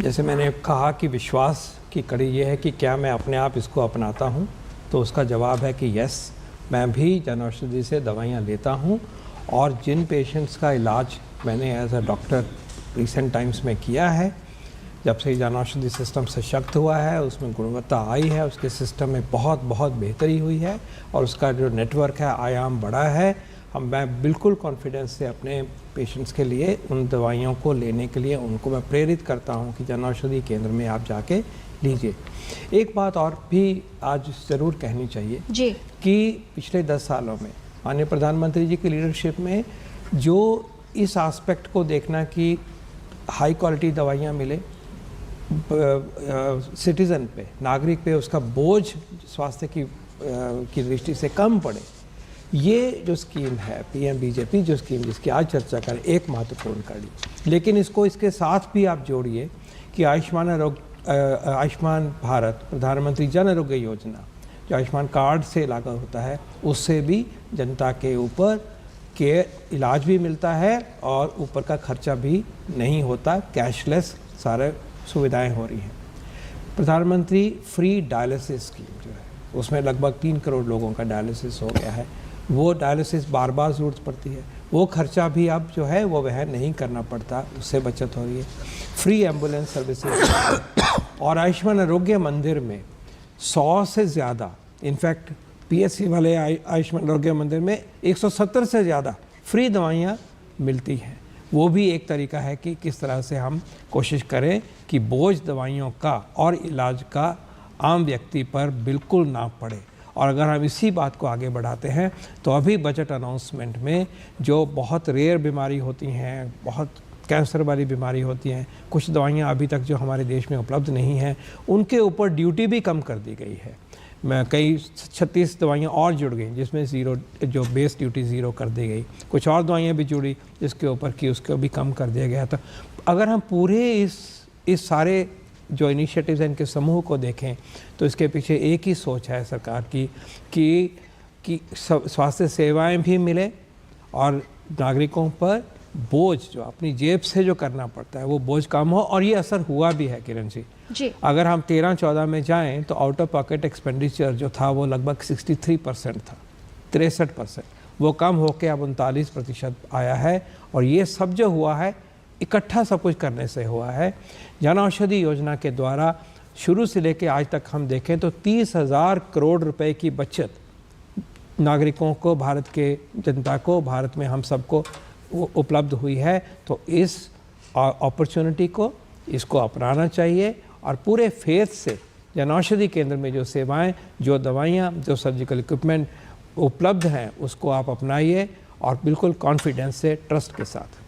जैसे मैंने कहा कि विश्वास की कड़ी ये है कि क्या मैं अपने आप इसको अपनाता हूँ, तो उसका जवाब है कि यस, मैं भी जन औषधि से दवाइयाँ लेता हूँ। और जिन पेशेंट्स का इलाज मैंने as a doctor recent times में किया है, जब से जन औषधि सिस्टम सशक्त हुआ है, उसमें गुणवत्ता आई है, उसके सिस्टम में बहुत बहुत बेहतरी हुई है और उसका जो नेटवर्क है आयाम बढ़ा है। मैं बिल्कुल कॉन्फिडेंस से अपने पेशेंट्स के लिए उन दवाइयों को लेने के लिए उनको मैं प्रेरित करता हूं कि जन औषधि केंद्र में आप जाके लीजिए। एक बात और भी आज ज़रूर कहनी चाहिए जी कि पिछले 10 सालों में माननीय प्रधानमंत्री जी की लीडरशिप में जो इस एस्पेक्ट को देखना कि हाई क्वालिटी दवाइयाँ मिले, सिटीज़न पे, नागरिक पे उसका बोझ स्वास्थ्य की दृष्टि से कम पड़े, ये जो स्कीम है पीएम-बीजेपी जो स्कीम जिसकी आज चर्चा करें, एक महत्वपूर्ण कड़ी। लेकिन इसको इसके साथ भी आप जोड़िए कि आयुष्मान भारत प्रधानमंत्री जन आरोग्य योजना जो आयुष्मान कार्ड से लागू होता है, उससे भी जनता के ऊपर केयर इलाज भी मिलता है और ऊपर का खर्चा भी नहीं होता, कैशलेस सारे सुविधाएं हो रही हैं। प्रधानमंत्री फ्री डायलिसिस स्कीम जो है, उसमें लगभग 3 करोड़ लोगों का डायलिसिस हो गया है। वो डायलिसिस बार बार ज़रूरत पड़ती है, वो खर्चा भी अब जो है वो वह नहीं करना पड़ता, उससे बचत हो रही है। फ्री एम्बुलेंस सर्विसेज और आयुष्मान आरोग्य मंदिर में 100 से ज़्यादा, इनफैक्ट पीएचसी वाले आयुष्मान आरोग्य मंदिर में 170 से ज़्यादा फ्री दवाइयाँ मिलती हैं। वो भी एक तरीका है कि किस तरह से हम कोशिश करें कि बोझ दवाइयों का और इलाज का आम व्यक्ति पर बिल्कुल ना पड़े। और अगर हम इसी बात को आगे बढ़ाते हैं तो अभी बजट अनाउंसमेंट में जो बहुत रेयर बीमारी होती हैं, बहुत कैंसर वाली बीमारी होती हैं, कुछ दवाइयाँ अभी तक जो हमारे देश में उपलब्ध नहीं हैं, उनके ऊपर ड्यूटी भी कम कर दी गई है। मैं कई 36 दवाइयाँ और जुड़ गई जिसमें ज़ीरो जो बेस ड्यूटी ज़ीरो कर दी गई, कुछ और दवाइयाँ भी जुड़ी जिसके ऊपर कि उसको भी कम कर दिया गया। तो अगर हम पूरे इस सारे जो इनिशिएटिव्स हैं इनके समूह को देखें तो इसके पीछे एक ही सोच है सरकार की कि स्वास्थ्य सेवाएं भी मिले और नागरिकों पर बोझ जो अपनी जेब से जो करना पड़ता है वो बोझ कम हो। और ये असर हुआ भी है किरण जी। अगर हम 13-14 में जाएं तो आउट ऑफ पॉकेट एक्सपेंडिचर जो था वो लगभग 63% था, 63%, वो कम होकर अब 39% आया है। और ये सब जो हुआ है इकट्ठा सब कुछ करने से हुआ है। जन औषधि योजना के द्वारा शुरू से लेकर आज तक हम देखें तो 30,000 करोड़ रुपए की बचत नागरिकों को, भारत के जनता को, भारत में हम सबको उपलब्ध हुई है। तो इस अपॉर्चुनिटी को इसको अपनाना चाहिए और पूरे फेथ से जन औषधि केंद्र में जो सेवाएं, जो दवाइयाँ, जो सर्जिकल इक्विपमेंट उपलब्ध हैं उसको आप अपनाइए और बिल्कुल कॉन्फिडेंस से, ट्रस्ट के साथ।